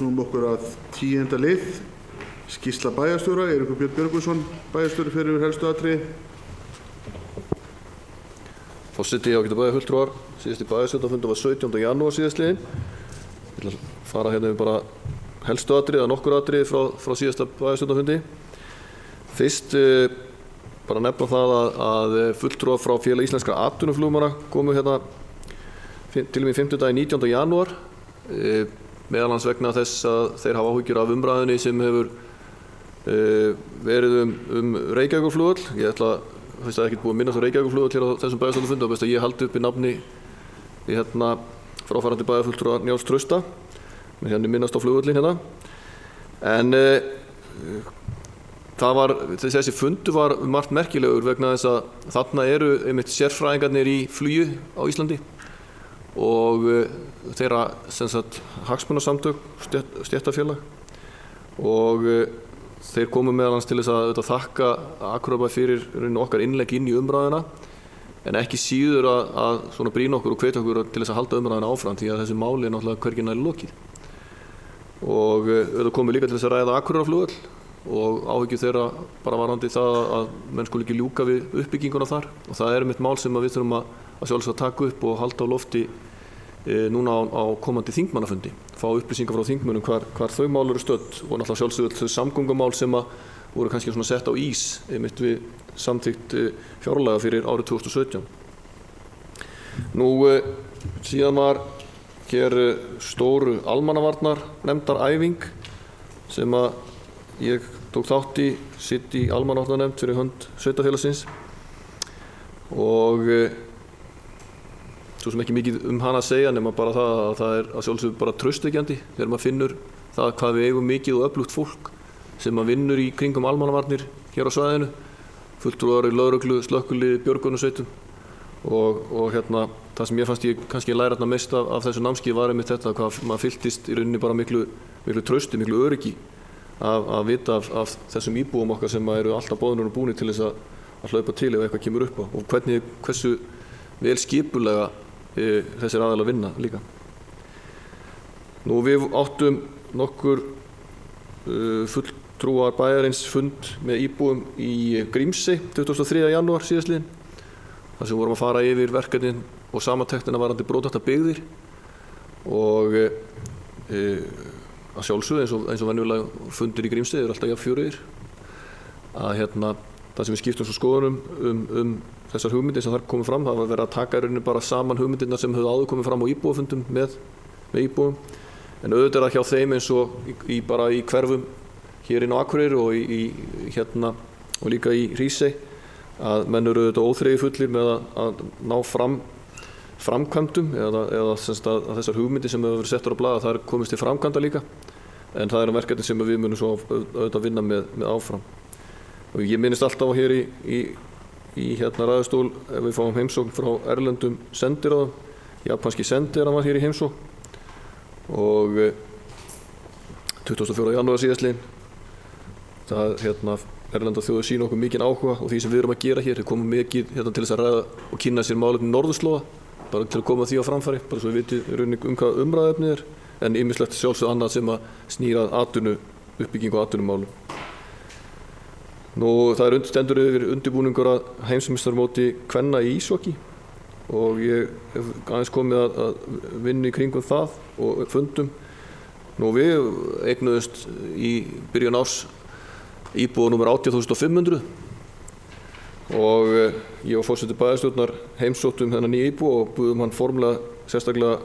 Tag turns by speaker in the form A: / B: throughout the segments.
A: snúum okkur að 10. lið, skýrsla bæjarstjóra. Eiríkur Björn Björgvinsson, bæjarstjóri, fer yfir helstu atriði.
B: Forseti, ágætu bæjarfulltrúar, síðasti bæjarstjórnarfundur var 17. janúar síðastliðinn. Ég ætla að fara hérna yfir bara helstu atriði, nokkur atriði frá síðasta bæjarstjórnarfundi. Fyrst bara nefna það að fulltrúar frá Félag íslenskra atvinnuflugmanna komu hérna til mig 5. daginn 19. janúar. Meðal annars vegna þess að þeir hafa áhyggjur af umræðunni sem hefur verið Reykjavíkurflugvöll. Ég ætla fyrst að ekkert búið að minnast á Reykjavíkurflugvöll hér á þessum bæjarstjórnarfundi, og best að ég haldi uppi nafni í fráfarandi bæjarfulltrúa Njáls Trausta, með hérna minnast á flugvöllin hérna. En þessi fundur var margt merkilegur vegna þess að þarna eru einmitt sérfræðingarnir í flugi á Íslandi og þeirra hagsmunasamtök, stéttarfélag, og þeir komu meðal annars til þess að þakka Akureyrarbæ fyrir okkar innlegg inn í umræðuna, en ekki síður að svona brýna okkur og hvetja okkur til þess að halda umræðuna áfram, því að þessi máli er náttúrulega hvergi nærri lokið. Og auðvitað komu líka til þess að ræða Akureyrarflugvöll og áhyggjur þeirra bara varðandi það að menn skuli ekki ljúka við uppbygginguna þar, og það er einmitt mál sem við þurfum að sjálfsögðu að taka upp og halda á lofti núna á komandi þingmannafundi, fá upplýsingar frá þingmönnum hvar þau mál eru stödd, og náttúrulega sjálfsögðu þau samgöngumál sem voru kannski svona sett á ís einmitt við samþykkt fjárlaga fyrir árið 2017. Nú síðan var hér stór almannavarnar nefndaræfing sem ég tók þátt í, sitt í almannavarnanefnd fyrir hönd sveitarfélagsins, og svo sem ekki mikið hana að segja nema bara það að það er að sjálfsögðu bara traustvekjandi þegar maður finnur það hvað við eigum mikið og öflugt fólk sem vinnur í kringum almannavarnir hér á svæðinu, fulltrúar í lögreglu, slökkviliði, björgunarsveitum, og það sem ég fannst ég kannski læra mest af þessu námskeiði var einmitt þetta, hvað maður fylltist í rauninni bara miklu trausti, miklu öryggi að vita af þessum íbúum okkar sem eru alltaf boðnir og búnir til þess að hlaupa til ef eitthvað kemur upp á, og hversu vel skipulega þessir aðilar vinna líka. Nú við áttum nokkur fulltrúar bæjarins fund með íbúum í Grímsey 23. janúar síðastliðinn, þar sem vorum að fara yfir verkefnin og samantektina varðandi brothættar byggðir, og að sjálfsögðu eins og venjulega fundir í Grímsey eru alltaf jafn fjörugir, að það sem við skiptum svo skoðunum þessar hugmyndir sem þar komið fram, það var verið að taka í rauninni bara saman hugmyndirnar sem höfðu áður komið fram á íbúafundum með íbúum, en auðvitað er það hjá þeim eins og bara í hverfum hér inn á Akureyri og líka í Hrísey, að menn eru auðvitað óþreyjufullir með að ná framkvæmdum eða að þessar hugmyndir sem hefur verið settar á blað, það er komist til framkvæmda líka, en það eru verkefni sem við munum svo auðvitað vinna með áfram. Og ég minnist alltaf á hér í ræðustól ef við fáum heimsókn frá erlendum sendiráðum, japanski sendiráðan var hér í heimsókn, og 24. janúar síðastliðinn, það erlenda þjóðir sína okkur mikinn áhuga og því sem við erum að gera hér, þeir komum mikið til þess að ræða og kynna sér málefni norðurslóða, bara til að koma því á framfæri, bara svo við vitum hvað umræðuefnið er, en ýmislegt sjálfsögðu annað sem að snýra uppbyggingu og atvinnumálum. Nú það stendur yfir undirbúningur að heimsmeistarmóti kvenna í íshokkí, og ég hef aðeins komið að vinna í kringum það og fundum. Nú við eignuðust í byrjun árs íbúa númer 80.500, og ég og forseti bæjarstjórnar heimsóttum þennan nýja íbúa og buðum hann formlega sérstaklega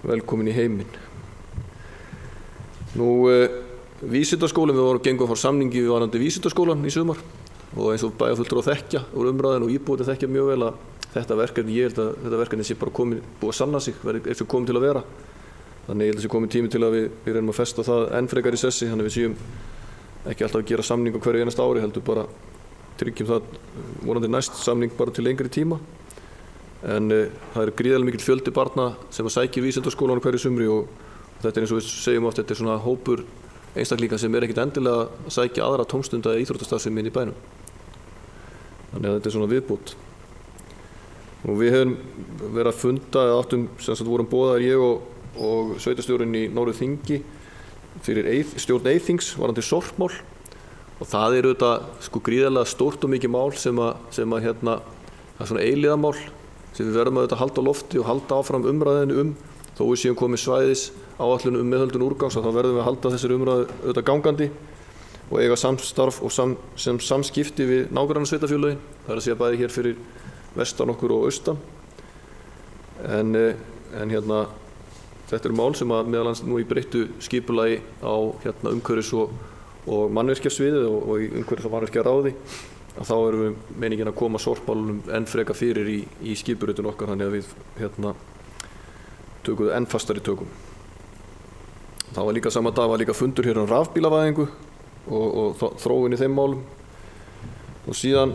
B: velkomin í heiminn. Nú vísindaskólinn, við gengum frá samningi við varðandi vísindaskólan í sumar, og eins og bæjarfulltrúar þekkja úr umræðinu og íbúarnir þekkja mjög vel að þetta verkefni, ég held að þetta verkefni sé bara búið að sanna sig, er svo komið til að vera. Þannig ég held að sé komið tími til að við reynum að festa það enn frekar í sessi, þannig við séum ekki alltaf að gera samning hverju einasta ári, heldur bara tryggjum það vonandi næst samning bara til lengri tíma. En það er gríðarlega mikill fjöldi barna sem að sækja vísindaskólanum hverju sumri, og þetta er eins og við segjum oft, þetta er svona hópur einstaklinga sem ekkert endilega að sækja aðra tómstunda eða íþróttastarfsemi inn í bænum. Þannig að þetta er svona viðbót. Og við hefum verið að funda, vorum boðaðir ég og sveitarstjórinn í Norður-Þingi fyrir stjórn Eyþings varðandi sorpmál og það auðvitað gríðarlega stórt og mikið mál sem að það er svona eilífðarmál sem við verðum auðvitað að halda á lofti og halda áfram umræðinu þó við séum komið svæðis áætlun meðhöndlun úrgangs þá verðum við að halda þessari umræðu auðvitað gangandi og eiga samstarf og sem samskipti við nágrannasveitarfélögin, það er að segja bæði hér fyrir vestan okkur og austan. En þetta eru mál sem að meðal annars nú í breyttu skipulagi á umhverfis- og mannvirkjasviðið og í umhverfis- og mannvirkjaráði að þá erum við meiningin að koma sorpmálunum enn frekar fyrir í skipuritun okkar þannig að við tökum enn fastari tökum. Það var líka sama dag líka fundur hér rafbílavæðingu og þróun í þeim málum og síðan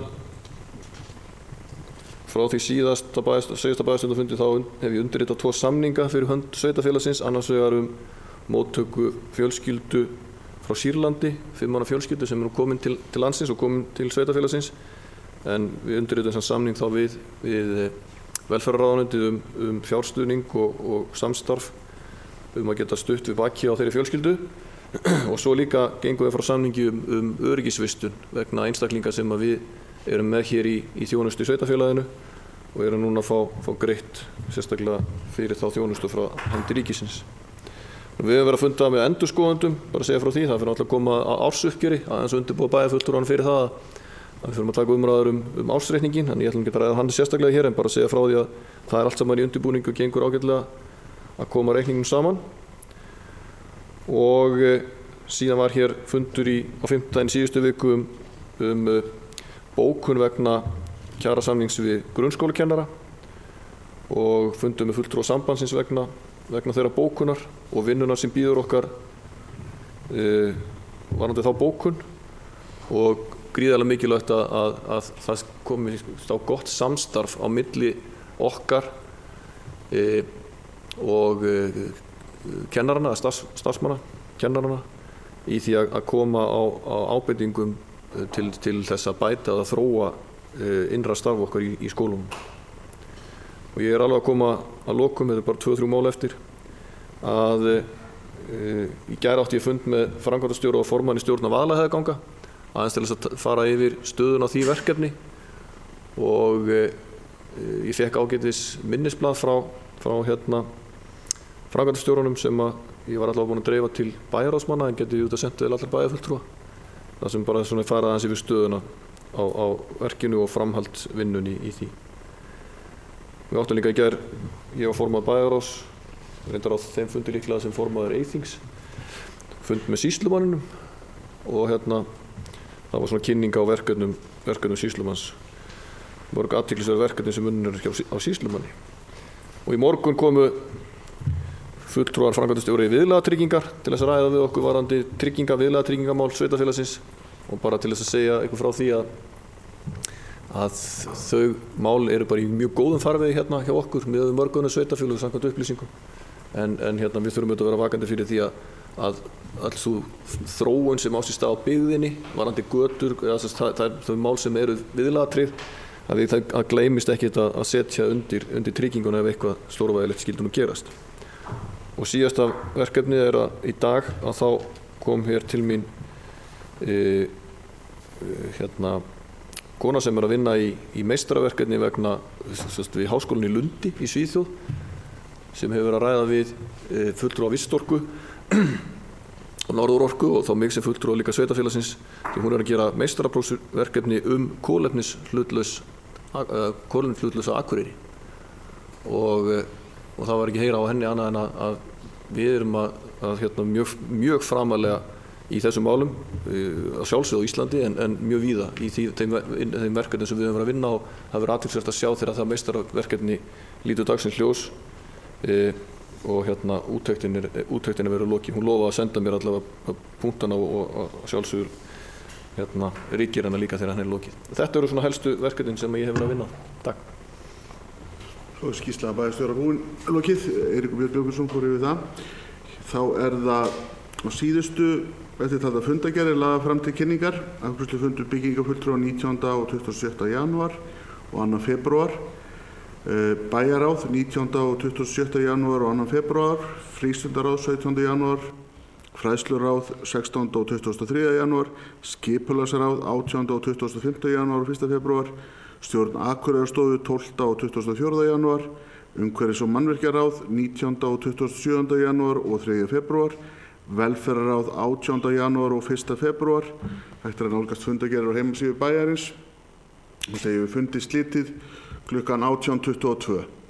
B: frá því síðasta bæjarstjórnarfundi þá hef ég undirritað 2 samninga fyrir hönd sveitarfélagsins, annars vegar móttöku fjölskyldu frá Sýrlandi, 5 manna fjölskyldu sem komin til landsins og komin til sveitarfélagsins en við undirritum þennan samning þá við velferðarráðuneytið fjárstuðning og samstarf að geta stutt við bakki á þeirri fjölskyldu og svo líka gengum við frá samningi öryggisvistun vegna einstaklinga sem að við erum með hér í þjónustu í sveitarfélaginu og erum núna að fá greitt sérstaklega fyrir þá þjónustu frá hendi ríkisins. Við höfum verið að funda með endurskoðendum, bara að segja frá því, það fyrir alltaf að koma að ársuppgjöri, aðeins undirbúa bæjarfulltrúann fyrir það að við fyrir að taka umræður ársreikninginn, þannig ég ætlum ekki að ræða hann sérstaklega hér en bara að segja frá því að það er allt saman í undirbúningu og gengur ágætlega að koma reikningum saman. Og síðan var hér fundur á 5. síðustu viku bókun vegna kjarasamnings við grunnskólakennara og fundum með fulltrúa sambandsins vegna þeirra bókunar og vinnunar sem býður okkar varðandi þá bókun og gríðarlega mikilvægt að það komi á gott samstarf á milli okkar og kennarana, starfsmanna, kennarana í því að koma á ábendingum til þess að bæta eða þróa innra starf okkar í skólunum. Og ég er alveg að koma að lokum, þetta er bara 2-3 mál eftir, að í gær átti ég fund með framkvæmdastjóra og formanni stjórnar Vaðlaheiðarganga aðeins til þess að fara yfir stöðuna á því verkefni og ég fékk ágætis minnisblað frá framkvæmdastjóranum sem ég var allavega búinn að dreifa til bæjarráðsmanna en geti auðvitað sent til allar bæjarfulltrúa. Það sem bara svona fara aðeins yfir stöðuna á verkinu og framhaldsvinnunni í því. Við áttum líka í gær, ég var formaður bæjarráðs, reyndar á þeim fundi líklega sem formaður Eyþings, fund með sýslumanninum og það var svona kynning á verkefnum sýslumanns. Mörg athyglisverð verkefni sem unnin á sýslumanni. Og í morgun komu fulltrúar framkvæmdastjóra í viðlagatryggingar til þess að ræða við okkur varðandi viðlagatryggingamál sveitarfélagsins og bara til þess að segja eitthvað frá því að þau mál eru bara í mjög góðum farvegi hjá okkur með mörgunum sveitarfélögum samkvæmt upplýsingum en við þurfum að vera vakandi fyrir því að all sú þróun sem á sér stað á byggðinni varðandi götur, það er þau mál sem eru viðlagatryggð að gleymist ekki að setja undir trygginguna ef eitthvað stórvægilegt skyldi nú gerast. Og síðasta verkefnið er að í dag að þá kom hér til mín kona sem er að vinna í meistaraverkefni vegna við háskólann í Lundi í Svíþjóð sem hefur verið að ræða við fulltrúa Vistorku og Norðurorku og þá mig sem fulltrúa líka sveitarfélagsins því hún er að gera meistaraprófsverkefni kolefnishlutlausa Akureyri og það var ekki heyra á henni annað en að við erum mjög framalega í þessum málum á sjálfsögðu á Íslandi en mjög víða í þeim verkefnum sem við höfum verið að vinna og það verður athyglisvert að sjá þegar það meistaraverkefni lítur dagsins ljós og úttektinni verður lokið. Hún lofaði að senda mér allavega punktana og sjálfsögðu ríkir hana líka þegar hann er lokið. Þetta eru svona helstu verkefnin sem ég hef verið að vinna. Takk.
A: Svo skýrsla bæjarstjóra búin lokið, Eiríkur Björn Björgvinsson fór yfir það. Þá er það á síðustu eftirtalda fundagerðir lagðar fram til kynningar, afgreiðslufundur byggingarfulltrúa 19. og 27. janúar og 2. febrúar, bæjaráð 19. og 27. janúar og 2. febrúar, frístundaráð 17. janúar Fræðsluráð 16. og 23. janúar, skipulagsráð 18. og 25. janúar og 1. febrúar, stjórn Akureyrarstofu 12. og 24. janúar, umhverfis- og mannvirkjaráð 19. og 27. janúar og 3. febrúar, velferðarráð 18. janúar og 1. febrúar. Hægt að nálgast fundargerðir á heimasíðu bæjarins og þegar við fundi slítið klukkan 18:22.